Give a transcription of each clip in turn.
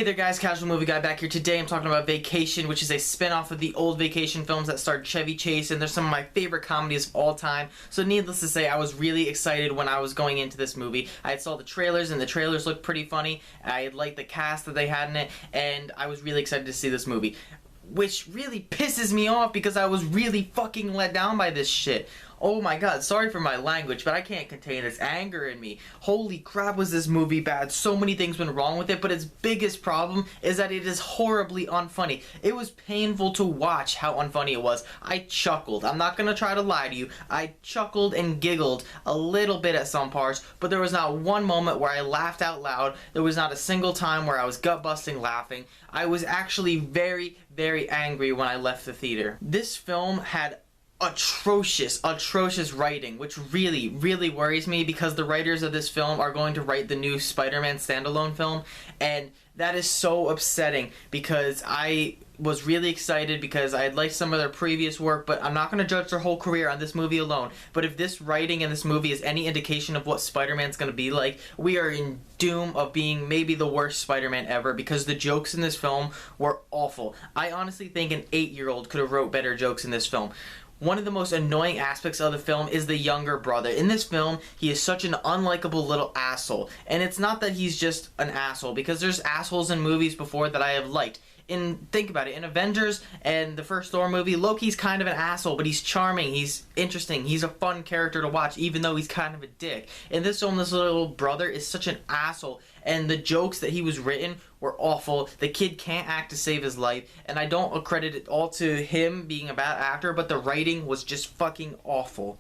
Hey there guys, Casual Movie Guy back here. Today I'm talking about Vacation, which is a spin-off of the old Vacation films that starred Chevy Chase, and they're some of my favorite comedies of all time. So needless to say, I was really excited when I was going into this movie. I had saw the trailers, and the trailers looked pretty funny. I liked the cast that they had in it, and I was really excited to see this movie. Which really pisses me off because I was really fucking let down by this shit. Oh my god, sorry for my language, but I can't contain this anger in me. Holy crap, was this movie bad. So many things went wrong with it, but its biggest problem is that it is horribly unfunny. It was painful to watch how unfunny it was. I chuckled. I'm not gonna try to lie to you. I chuckled and giggled a little bit at some parts, but there was not one moment where I laughed out loud. There was not a single time where I was gut-busting laughing. I was actually very, very angry when I left the theater. This film had atrocious writing, which really worries me because the writers of this film are going to write the new Spider-Man standalone film, and that is so upsetting because I was really excited because I had liked some of their previous work, but I'm not going to judge their whole career on this movie alone. But if this writing in this movie is any indication of what Spider-Man's going to be like, we are in doom of being maybe the worst Spider-Man ever because the jokes in this film were awful. I honestly think an 8-year-old could have wrote better jokes in this film. One of the most annoying aspects of the film is the younger brother. In this film, he is such an unlikable little asshole. And it's not that he's just an asshole, because there's assholes in movies before that I have liked. Think about it, in Avengers and the first Thor movie, Loki's kind of an asshole, but he's charming, he's interesting, he's a fun character to watch, even though he's kind of a dick. In this film, this little brother is such an asshole, and the jokes that he was written were awful. The kid can't act to save his life, and I don't accredit it all to him being a bad actor, but the writing was just fucking awful.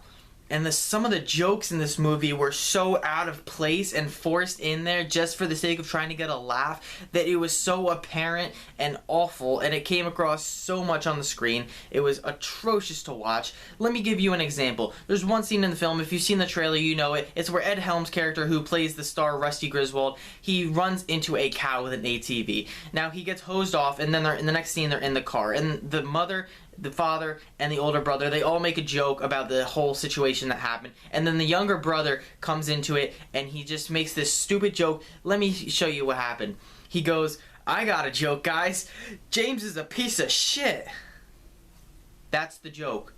And some of the jokes in this movie were so out of place and forced in there just for the sake of trying to get a laugh that it was so apparent and awful, and it came across so much on the screen. It was atrocious to watch. Let me give you an example. There's one scene in the film, if you've seen the trailer you know it. It's where Ed Helms' character, who plays the star Rusty Griswold, he runs into a cow with an ATV. Now he gets hosed off, and then in the next scene they're in the car, and the mother, the father, and the older brother, they all make a joke about the whole situation that happened, and then the younger brother comes into it and he just makes this stupid joke. Let me show you what happened. He goes, "I got a joke, guys. James is a piece of shit." That's the joke.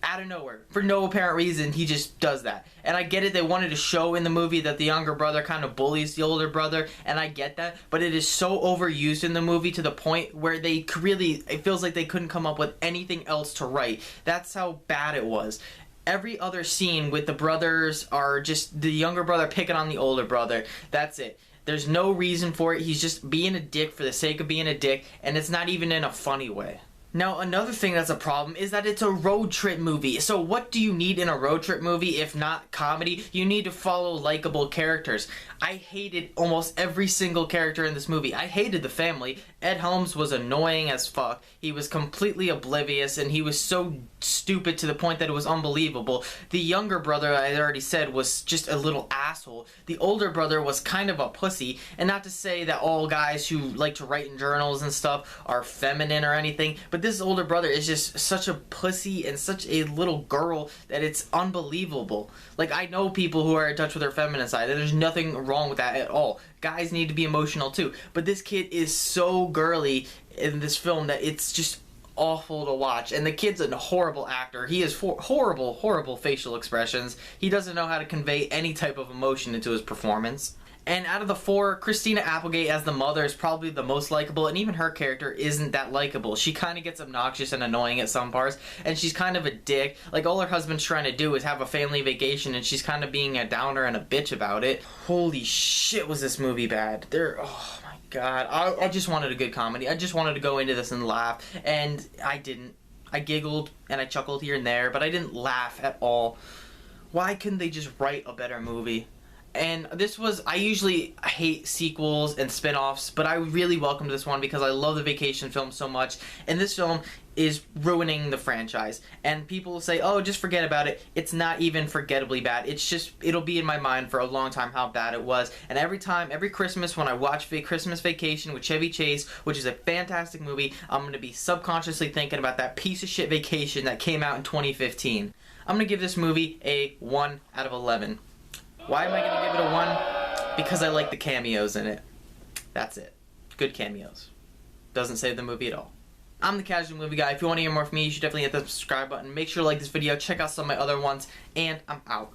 Out of nowhere, for no apparent reason, he just does that. And I get it, they wanted to show in the movie that the younger brother kind of bullies the older brother, and I get that, but it is so overused in the movie to the point where it feels like they couldn't come up with anything else to write. That's how bad it was. Every other scene with the brothers are just the younger brother picking on the older brother. That's it. There's no reason for it. He's just being a dick for the sake of being a dick, and it's not even in a funny way. Now, another thing that's a problem is that it's a road trip movie. So what do you need in a road trip movie if not comedy? You need to follow likable characters. I hated almost every single character in this movie. I hated the family. Ed Helms was annoying as fuck. He was completely oblivious, and he was so stupid to the point that it was unbelievable. The younger brother, I already said, was just a little asshole. The older brother was kind of a pussy, and not to say that all guys who like to write in journals and stuff are feminine or anything, but this older brother is just such a pussy and such a little girl that it's unbelievable. Like, I know people who are in touch with their feminine side, and there's nothing wrong with that at all. Guys need to be emotional too, but this kid is so girly in this film that it's just awful to watch. And the kid's a horrible actor. He has horrible facial expressions. He doesn't know how to convey any type of emotion into his performance. And out of the four, Christina Applegate as the mother is probably the most likable, and even her character isn't that likable. She kind of gets obnoxious and annoying at some parts, and she's kind of a dick. Like, all her husband's trying to do is have a family vacation, and she's kind of being a downer and a bitch about it. Holy shit, was this movie bad. Oh my god. I just wanted a good comedy. I just wanted to go into this and laugh, and I didn't. I giggled and I chuckled here and there, but I didn't laugh at all. Why couldn't they just write a better movie? And I usually hate sequels and spin-offs, but I really welcomed this one because I love the Vacation film so much, and this film is ruining the franchise. And people will say, oh, just forget about it. It's not even forgettably bad. It's just, it'll be in my mind for a long time how bad it was. And every Christmas when I watch Christmas Vacation with Chevy Chase, which is a fantastic movie, I'm going to be subconsciously thinking about that piece of shit Vacation that came out in 2015. I'm going to give this movie a 1 out of 11. Why am I going to give it a 1? Because I like the cameos in it. That's it. good cameos. Doesn't save the movie at all. I'm the Casual Movie Guy. If you want to hear more from me, you should definitely hit the subscribe button. Make sure to like this video, check out some of my other ones, and I'm out.